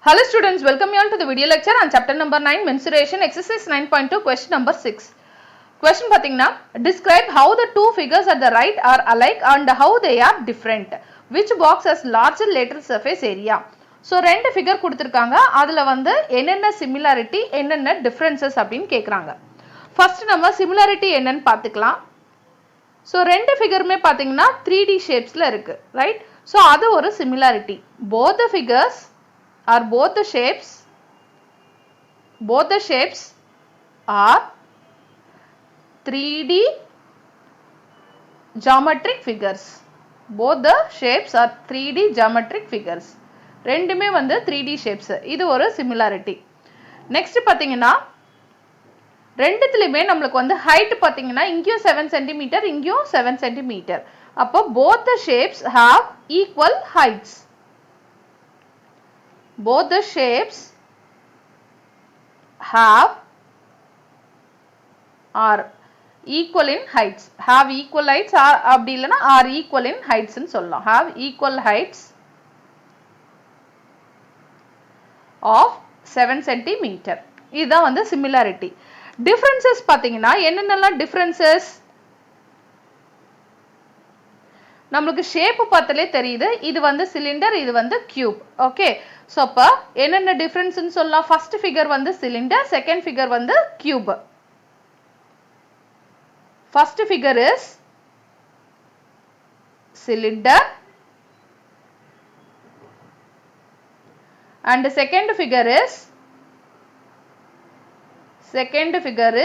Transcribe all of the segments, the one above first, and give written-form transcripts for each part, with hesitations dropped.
Hello students, welcome you all to the video lecture on chapter number 9 mensuration exercise 9.2 question number 6. Question pathina, describe how the two figures at the right are alike and how they are different. Which box has larger lateral surface area? So ரெண்டு figure கொடுத்திருக்காங்க. அதுல வந்து என்னென்ன similarity என்னென்ன differences அப்படினு கேக்குறாங்க. First நம்ம similarity என்னன்னு பார்த்துக்கலாம். So ரெண்டு figureமே பாத்தீங்கன்னா 3D shapesல இருக்கு, right? So அது ஒரு similarity. Both the figures are both the shapes are 3D geometric figures. Both the shapes are 3D geometric figures. ரெண்டுமே வந்து 3D shapes. இது ஒரு similarity. Next பாத்தீங்கன்னா ரெண்டுத்துலயுமே நமக்கு வந்து height பாத்தீங்கன்னா இங்கேயும் 7 cm இங்கேயும் 7 cm. அப்போ both the shapes have equal heights. Both the shapes are equal in heights. Have equal heights or அப்படி இல்லனா are equal in heights ன்னு சொல்லலாம். Have equal heights of 7 cm. இதுதான் வந்து similarity. Differences பாத்தீங்கன்னா என்னென்னலாம் differences? நமக்கு shape பார்த்தாலே தெரியுது. இது வந்து cylinder, இது வந்து cube. Okay. So அப்ப என்னென்ன difference ன்னு சொல்லலாம்? First figure வந்து cylinder, second figure வந்து cube. First figure is cylinder and second figure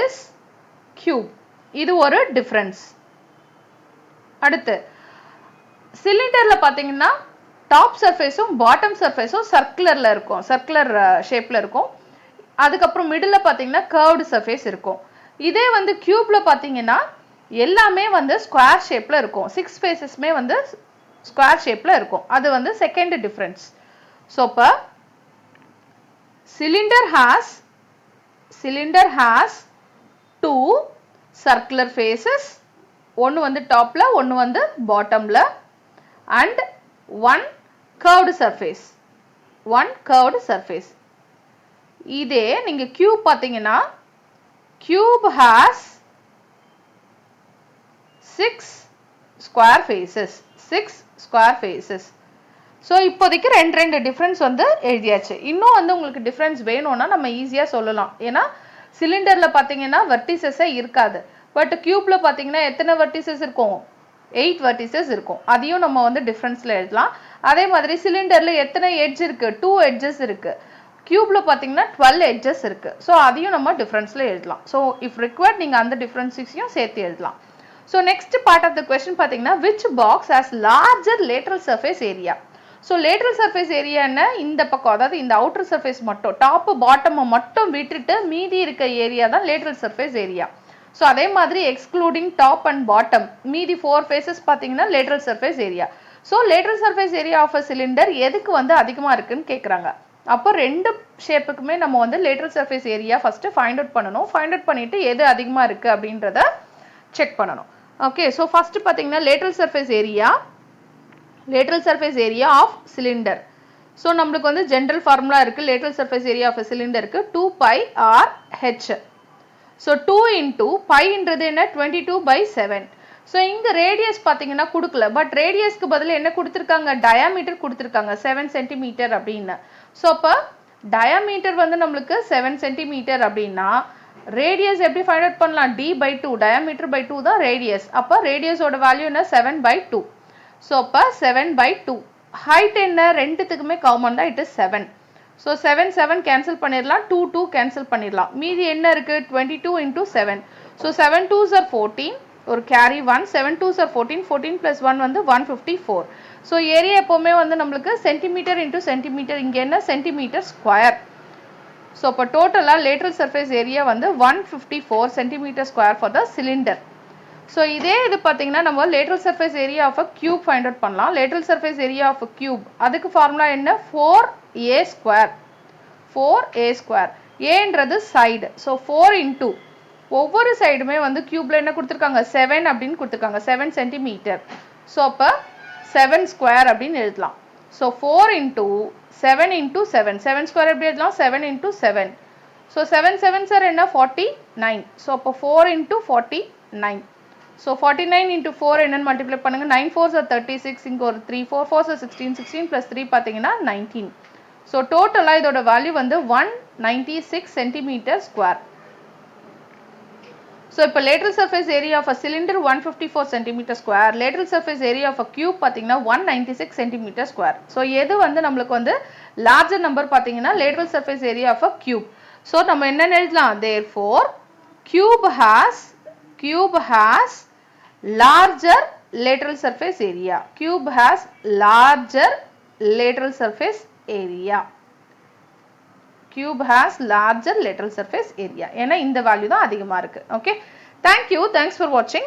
is cube. இது ஒரு difference. அடுத்து சிலிண்டர்ல பாத்தீங்கன்னா டாப் சர்ஃபேஸும் பாட்டம் சர்ஃபேஸும் சர்க்குலர்ல இருக்கும், சர்க்குலர் ஷேப்ல இருக்கும். அதுக்கப்புறம் மிடில் பாத்தீங்கன்னா கர்வ்டு சர்ஃபேஸ் இருக்கும். இதே வந்து கியூப்ல பாத்தீங்கன்னா எல்லாமே வந்து ஸ்கொயர் ஷேப்ல இருக்கும். 6 ஃபேஸஸ்மே வந்து ஸ்கொயர் ஷேப்ல இருக்கும். அது வந்து செகண்ட் டிஃபரன்ஸ். ஸோ இப்போ சிலிண்டர் ஹாஸ் 2 சர்க்குலர் ஃபேஸஸ், ஒன்று வந்து டாப்ல ஒன்று வந்து பாட்டம்ல, and one curved surface. இதே நீங்க cube பாத்தீங்கன்னா cube has 6 square faces. So இப்போதைக்கு ரெண்டு டிஃபரன்ஸ் வந்து எழுதியாச்சு. இன்னும் வந்து உங்களுக்கு டிஃபரன்ஸ் வேணும்னா நம்ம ஈஸியா சொல்லலாம். ஏன்னா சிலிண்டர்ல பாத்தீங்கன்னா வெர்டிசஸே இருக்காது. பட் கியூப்ல பாத்தீங்கன்னா எத்தனை வெர்டிசஸ் இருக்கும்? 8 vertices இருக்கும். அதையும் நம்ம வந்து டிஃபரன்ஸ்ல எழுதலாம். அதே மாதிரி சிலிண்டர்ல எத்தனை எட்ஜ் இருக்கு? 2 edges இருக்கு. கியூப்ல பாத்தீங்கன்னா 12 edges இருக்கு. சோ அதையும் நம்ம டிஃபரன்ஸ்ல எழுதலாம். சோ இஃப் ரிக்வயர்ட் நீங்க அந்த டிஃபரன்ஸையும் சேர்த்து எழுதலாம். So next part of the question பாத்தீங்கன்னா which box has larger lateral surface area? So lateral surface area என்ன? இந்த பக்கம், அதாவது இந்த அவுட்டர் சர்ஃபேஸ் மட்டும், டாப் பாட்டம் மட்டும் விட்டுட்டு மீதி இருக்க ஏரியா தான் lateral surface area. So அதே மாதிரி excluding top and bottom, மீதி 4 faces பாத்தீங்கன்னா lateral surface area. So lateral surface area of a cylinder எதுக்கு வந்து அதிகமா இருக்குன்னு கேக்குறாங்க. அப்போ ரெண்டு ஷேப்புக்குமே நம்ம வந்து lateral surface area first find out பண்ணனும். find out பண்ணிட்டு எது அதிகமா இருக்கு அப்படின்றத செக் பண்ணனும். Okay, so first பாத்தீங்கன்னா lateral surface area of cylinder. So நம்மளுக்கு வந்து general formula இருக்கு. lateral surface area of a cylinder க்கு 2 pi r h. So 2 into pi இன்றது என்ன? 22/7. So இங்க radius பாத்தீங்கன்னா குடுக்கல. பட் ரேடியஸ்க்கு பதிலா என்ன கொடுத்திருக்காங்க? டயாமீட்டர் கொடுத்திருக்காங்க 7 cm அப்படின்னா. So அப்ப டயாமீட்டர் வந்து நம்மளுக்கு 7 cm அப்படின்னா ரேடியஸ் எப்படி ஃபைண்ட் அவுட் பண்ணலாம்? d/2, டயாமீட்டர் by 2 தான் ரேடியஸ். அப்ப ரேடியஸோட வேல்யூ என்ன? 7/2. So அப்ப 7/2. ஹைட் என்ன? ரெண்டுத்துக்குமே காமன் தான், இட் இஸ் 7. So 7 cancel பண்ணிரலாம், 2 cancel பண்ணிரலாம். மீதி என்ன இருக்கு? 22 into 7. So 7 2s are 14, ஒரு carry 1, 7 2s are 14, 14 plus 1 வந்து 154. So ஏரியா எப்பவுமே வந்து நம்மளுக்கு சென்டிமீட்டர் into சென்டிமீட்டர், இங்க என்ன? Centimetre square. So அப்ப டோட்டலா lateral surface area வந்து 154 centimeter square for the cylinder. So இதே இது பாத்தீங்கன்னா நம்ம lateral surface area of a cube find out பண்ணலாம். lateral surface area of a cube, அதுக்கு ஃபார்முலா என்ன? 4a square. a ன்றது side. So 4 into ஒவ்வொரு சைடுமே வந்து கியூப்ல என்ன கொடுத்திருக்காங்க? 7 அப்படின்னு கொடுத்திருக்காங்க, 7 centimeter. So அப்ப 7 square அப்படின்னு எழுதலாம். So 4 into 7 into 7. 7 square எப்படி எழுதலாம்? 7 into 7. So 7 7s are என்ன? 49. So அப்போ 4 into 49. So 49 into 4 என்னன்னு multiply பண்ணுங்க. 9 4s are 36. இங்க ஒரு 3 4 4s are 16. 16 plus 3 பார்த்தீங்கன்னா 19. So total இதோட value வந்து 196 centimeter square. So இப்போ lateral surface area of a cylinder 154 centimeter square, lateral surface area of a cube பார்த்தீங்கன்னா 196 centimeter square. So எது வந்து நம்மளுக்கு வந்து larger number பார்த்தீங்கன்னா lateral surface area of a cube. So நம்ம என்ன எழுதலாம்? Therefore cube has larger lateral surface area. Cube has larger lateral surface area. Cube has larger lateral surface area. ஏன்னா இந்த value தான் அதிகமா இருக்கு. Okay. Thank you. Thanks for watching.